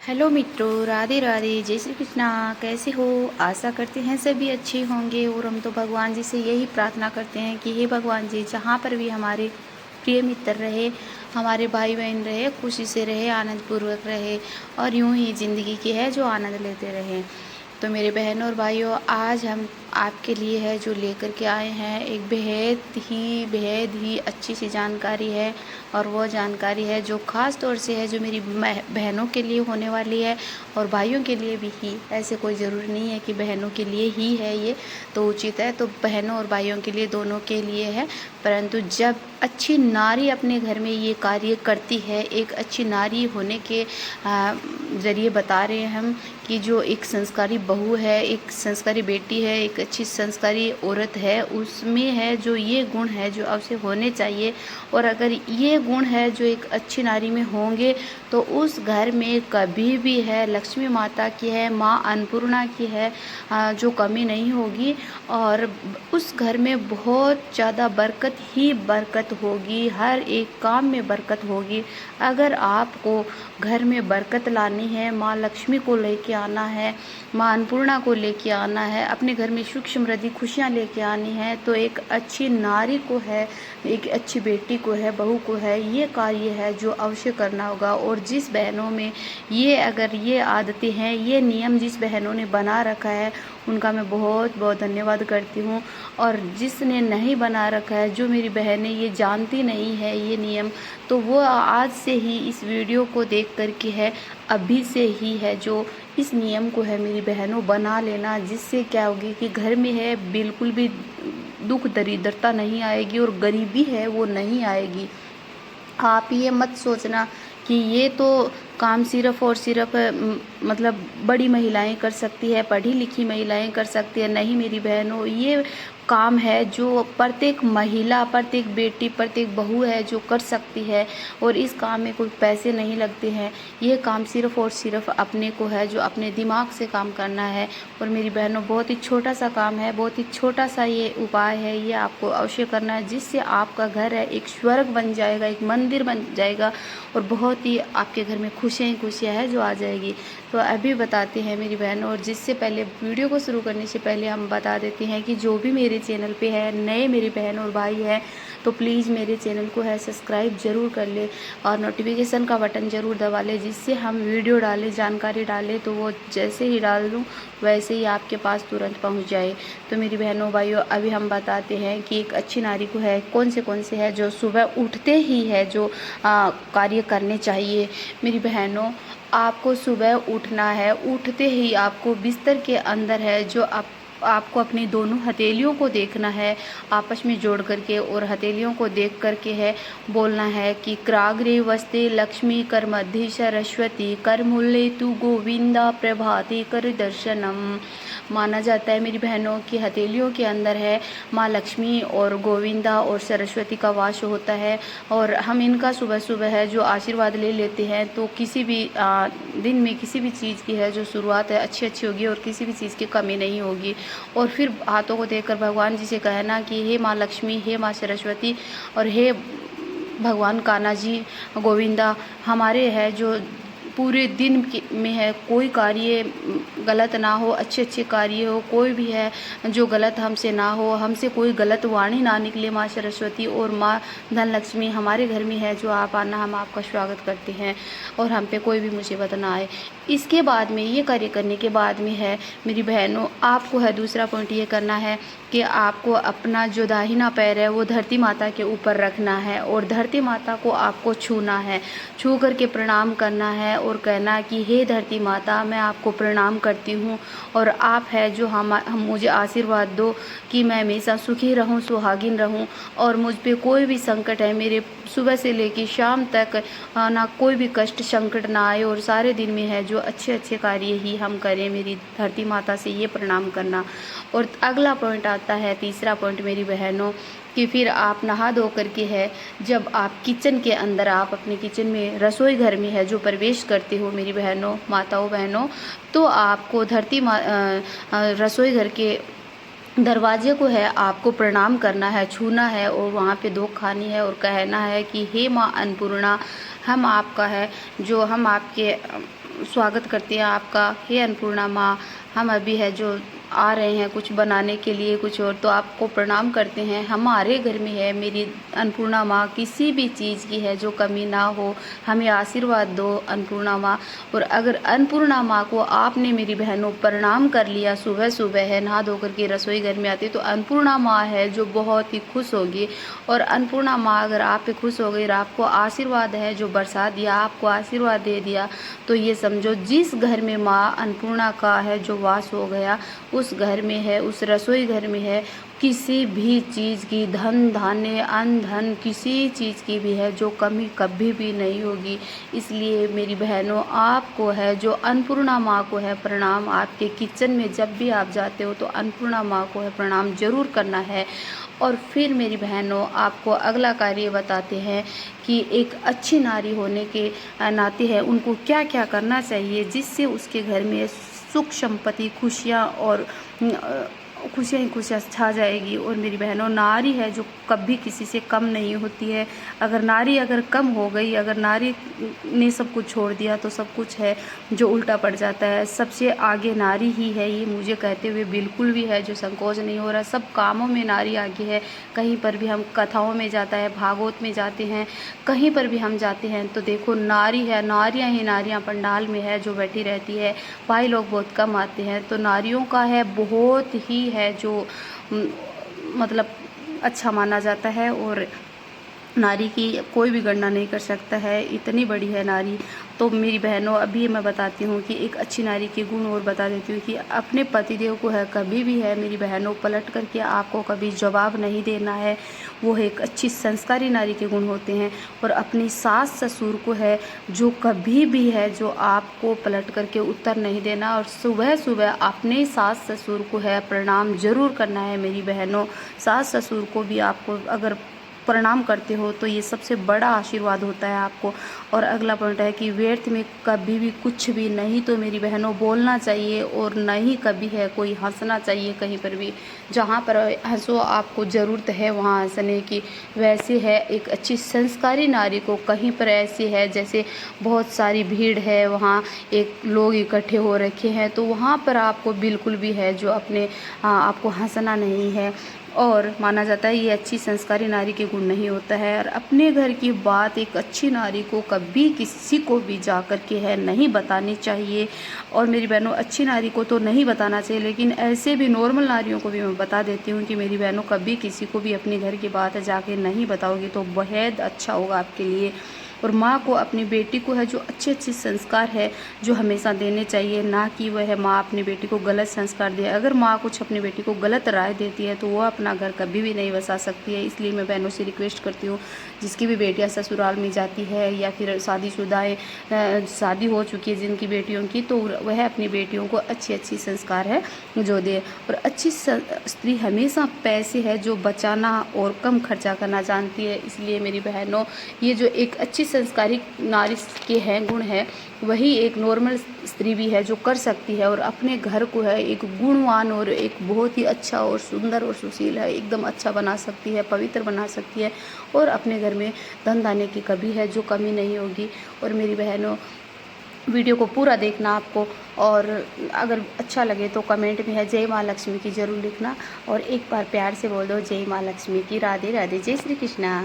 Hello मित्रों, राधे राधे, जय श्री कृष्णा। कैसे हो? आशा करते हैं सभी अच्छे होंगे। और हम तो भगवान जी से यही प्रार्थना करते हैं कि हे भगवान जी, जहाँ पर भी हमारे प्रिय मित्र रहे, हमारे भाई बहन रहे, खुशी से रहे, आनंद पूर्वक रहे और यूं ही ज़िंदगी की है जो आनंद लेते रहें। तो मेरे बहनों और भाइयों, आज हम आपके लिए है जो लेकर के आए हैं एक बेहद ही अच्छी सी जानकारी है। और वो जानकारी है जो ख़ास तौर से है जो मेरी बहनों के लिए होने वाली है और भाइयों के लिए भी ही। ऐसे कोई ज़रूरी नहीं है कि बहनों के लिए ही है ये तो उचित है, तो बहनों और भाइयों के लिए, दोनों के लिए है। परंतु जब अच्छी नारी अपने घर में ये कार्य करती है, एक अच्छी नारी होने के ज़रिए बता रहे हैं हम कि जो एक संस्कारी बहू है, एक संस्कारी बेटी है, एक अच्छी संस्कारी औरत है, उसमें है जो ये गुण है जो अवश्य होने चाहिए। और अगर ये गुण है जो एक अच्छी नारी में होंगे तो उस घर में कभी भी है लक्ष्मी माता की है, माँ अन्नपूर्णा की है, जो कमी नहीं होगी। और उस घर में बहुत ज़्यादा बरकत ही बरकत होगी, हर एक काम में बरकत होगी। अगर आपको घर में बरकत लानी है, माँ लक्ष्मी को लेके आना है, माँ अन्नपूर्णा को लेके आना है, अपने घर में सुख समृद्धि खुशियाँ लेके आनी है, तो एक अच्छी नारी को है, एक अच्छी बेटी को है, बहू को है, ये कार्य है जो अवश्य करना होगा। और जिस बहनों में ये अगर ये आदतें हैं, ये नियम जिस बहनों ने बना रखा है, उनका मैं बहुत बहुत धन्यवाद करती हूँ। और जिसने नहीं बना रखा है, जो मेरी बहनें ये जानती नहीं है ये नियम, तो वो आज से ही इस वीडियो को देख कर के है, अभी से ही है जो इस नियम को है मेरी बहनों बना लेना। जिससे क्या होगी कि घर में है बिल्कुल भी दुख दरिद्रता नहीं आएगी और गरीबी है वो नहीं आएगी। आप ये मत सोचना कि ये तो काम सिर्फ और सिर्फ मतलब बड़ी महिलाएं कर सकती है, पढ़ी लिखी महिलाएं कर सकती है। नहीं मेरी बहनों, ये काम है जो प्रत्येक महिला, प्रत्येक बेटी, प्रत्येक बहू है जो कर सकती है। और इस काम में कोई पैसे नहीं लगते हैं। ये काम सिर्फ और सिर्फ अपने को है जो अपने दिमाग से काम करना है। और मेरी बहनों, बहुत ही छोटा सा काम है, बहुत ही छोटा सा ये उपाय है, ये आपको अवश्य करना है, जिससे आपका घर है एक स्वर्ग बन जाएगा, एक मंदिर बन जाएगा और बहुत ही आपके घर में खुशियाँ ही खुशियाँ है जो आ जाएगी। तो अभी बताते हैं मेरी बहनों। और जिससे पहले वीडियो को शुरू करने से पहले हम बता देते हैं कि जो भी मेरे चैनल पे है, नए मेरे बहन और भाई हैं, तो प्लीज़ मेरे चैनल को है सब्सक्राइब ज़रूर कर ले और नोटिफिकेशन का बटन ज़रूर दबा ले, जिससे हम वीडियो डालें, जानकारी डालें तो वो जैसे ही डाल दूँ वैसे ही आपके पास तुरंत पहुंच जाए। तो मेरी बहनों भाइयों, अभी हम बताते हैं कि एक अच्छी नारी को है कौन से है जो सुबह उठते ही है जो कार्य करने चाहिए। मेरी बहनों, आपको सुबह उठना है, उठते ही आपको बिस्तर के अंदर है जो आपको अपनी दोनों हथेलियों को देखना है आपस में जोड़ करके, और हथेलियों को देख करके है बोलना है कि क्राग्रे वस्ते लक्ष्मी कर मध्य सरस्वती कर मूल्य तू गोविंदा प्रभाते कर दर्शनम। माना जाता है मेरी बहनों की हथेलियों के अंदर है माँ लक्ष्मी और गोविंदा और सरस्वती का वास होता है। और हम इनका सुबह सुबह है जो आशीर्वाद ले लेते हैं, तो किसी भी दिन में किसी भी चीज़ की है जो शुरुआत है अच्छी होगी और किसी भी चीज़ की कमी नहीं होगी। और फिर हाथों को देखकर भगवान जी से कहना कि हे माँ लक्ष्मी, हे माँ सरस्वती और हे भगवान कान्हा जी, गोविंदा, हमारे है जो पूरे दिन में है कोई कार्य गलत ना हो, अच्छे कार्य हो, कोई भी है जो गलत हमसे ना हो, हमसे कोई गलत वाणी ना निकले। माँ सरस्वती और माँ धन लक्ष्मी, हमारे घर में है जो आप आना, हम आपका स्वागत करते हैं और हम पे कोई भी मुसीबत ना आए। इसके बाद में ये कार्य करने के बाद में है मेरी बहनों, आपको है दूसरा पॉइंट ये करना है कि आपको अपना जो दाहिना पैर है वो धरती माता के ऊपर रखना है और धरती माता को आपको छूना है, छू करके प्रणाम करना है और कहना कि हे धरती माता, मैं आपको प्रणाम करती हूँ और आप है जो हम मुझे आशीर्वाद दो कि मैं हमेशा सुखी रहूँ, सुहागिन रहूँ और मुझ पे कोई भी संकट है मेरे सुबह से लेकर शाम तक ना कोई भी कष्ट संकट ना आए और सारे दिन में है जो अच्छे कार्य ही हम करें। मेरी धरती माता से ये प्रणाम करना। और अगला पॉइंट आता है, तीसरा पॉइंट मेरी बहनों, कि फिर आप नहा धो करके है जब आप किचन के अंदर, आप अपने किचन में रसोई घर में है जो प्रवेश करते हो मेरी बहनों, माताओं बहनों, तो आपको रसोई घर के दरवाजे को है आपको प्रणाम करना है, छूना है और वहाँ पे धो खानी है और कहना है कि हे माँ अन्नपूर्णा, हम आपका है जो हम आपके स्वागत करते हैं आपका। हे अन्नपूर्णा माँ, हम अभी है जो आ रहे हैं कुछ बनाने के लिए कुछ और, तो आपको प्रणाम करते हैं। हमारे घर में है मेरी अन्नपूर्णा माँ, किसी भी चीज़ की है जो कमी ना हो, हमें आशीर्वाद दो अन्नपूर्णा माँ। और अगर अन्नपूर्णा माँ को आपने मेरी बहनों प्रणाम कर लिया, सुबह सुबह है नहा धो करके रसोई घर में आती, तो अन्नपूर्णा माँ है जो बहुत ही खुश होगी। और अन्नपूर्णा माँ अगर आप पे खुश हो गई और आपको आशीर्वाद है जो बरसा दिया, आपको आशीर्वाद दे दिया, तो ये समझो जिस घर में माँ अन्नपूर्णा का है जो वास हो गया, उस घर में है, उस रसोई घर में है, किसी भी चीज़ की, धन धान्य अन्न धन किसी चीज़ की भी है जो कमी कभी भी नहीं होगी। इसलिए मेरी बहनों, आपको है जो अन्नपूर्णा माँ को है प्रणाम। आपके किचन में जब भी आप जाते हो तो अन्नपूर्णा माँ को है प्रणाम जरूर करना है। और फिर मेरी बहनों, आपको अगला कार्य बताते हैं कि एक अच्छी नारी होने के नाते है उनको क्या क्या करना चाहिए जिससे उसके घर में सुख संपत्ति खुशियाँ और खुशियाँ ही खुशियाँ छा जाएगी। और मेरी बहनों, नारी है जो कभी किसी से कम नहीं होती है। अगर नारी अगर कम हो गई, अगर नारी ने सब कुछ छोड़ दिया, तो सब कुछ है जो उल्टा पड़ जाता है। सबसे आगे नारी ही है, ये मुझे कहते हुए बिल्कुल भी है जो संकोच नहीं हो रहा। सब कामों में नारी आगे है। कहीं पर भी हम कथाओं में जाता है, भागवत में जाते हैं, कहीं पर भी हम जाते हैं तो देखो नारी है, नारियां ही नारियां पंडाल में है जो बैठी रहती है। भाई लोग बहुत कम आते हैं, तो नारियों का है बहुत ही है जो मतलब अच्छा माना जाता है। और नारी की कोई भी गणना नहीं कर सकता है, इतनी बड़ी है नारी। तो मेरी बहनों, अभी मैं बताती हूँ कि एक अच्छी नारी के गुण और बता देती हूँ कि अपने पतिदेव को है कभी भी है मेरी बहनों पलट करके आपको कभी जवाब नहीं देना है। वो एक अच्छी संस्कारी नारी के गुण होते हैं। और अपनी सास ससुर को है जो कभी भी है जो आपको पलट करके उत्तर नहीं देना। और सुबह सुबह अपने सास ससुर को है प्रणाम जरूर करना है मेरी बहनों। सास ससुर को भी आपको अगर प्रणाम करते हो तो ये सबसे बड़ा आशीर्वाद होता है आपको। और अगला पॉइंट है कि व्यर्थ में कभी भी कुछ भी नहीं तो मेरी बहनों बोलना चाहिए, और नहीं कभी है कोई हंसना चाहिए कहीं पर भी। जहाँ पर हंसो, आपको ज़रूरत है वहाँ हंसने की। वैसे है एक अच्छी संस्कारी नारी को कहीं पर ऐसी है जैसे बहुत सारी भीड़ है, वहाँ एक लोग इकट्ठे हो रखे हैं, तो वहाँ पर आपको बिल्कुल भी है जो अपने आपको हंसना नहीं है। और माना जाता है ये अच्छी संस्कारी नारी के गुण नहीं होता है। और अपने घर की बात एक अच्छी नारी को कभी किसी को भी जा कर के है नहीं बतानी चाहिए। और मेरी बहनों, अच्छी नारी को तो नहीं बताना चाहिए, लेकिन ऐसे भी नॉर्मल नारियों को भी मैं बता देती हूँ कि मेरी बहनों कभी किसी को भी अपने घर की बात जाके नहीं बताओगी तो बेहद अच्छा होगा आपके लिए। और माँ को अपनी बेटी को है जो अच्छे अच्छे संस्कार है जो हमेशा देने चाहिए, ना कि वह माँ अपनी बेटी को गलत संस्कार दे। अगर माँ कुछ अपनी बेटी को गलत राय देती है तो वो अपना घर कभी भी नहीं बसा सकती है। इसलिए मैं बहनों से रिक्वेस्ट करती हूँ, जिसकी भी बेटियाँ ससुराल में जाती है या फिर शादीशुदाएँ शादी हो चुकी है जिनकी बेटियों की, तो वह अपनी बेटियों को अच्छी अच्छी संस्कार है जो दे। और अच्छी स्त्री हमेशा पैसे है जो बचाना और कम खर्चा करना जानती है। इसलिए मेरी बहनों, ये जो एक अच्छी संस्कारी नारी के हैं गुण है, वही एक नॉर्मल स्त्री भी है जो कर सकती है। और अपने घर को है एक गुणवान और एक बहुत ही अच्छा और सुंदर और सुशील है एकदम अच्छा बना सकती है, पवित्र बना सकती है। और अपने घर में धन धान्य की कभी है जो कमी नहीं होगी। और मेरी बहनों, वीडियो को पूरा देखना आपको, और अगर अच्छा लगे तो कमेंट में है जय माँ लक्ष्मी की ज़रूर लिखना। और एक बार प्यार से बोल दो जय माँ लक्ष्मी की। राधे राधे, जय श्री कृष्णा।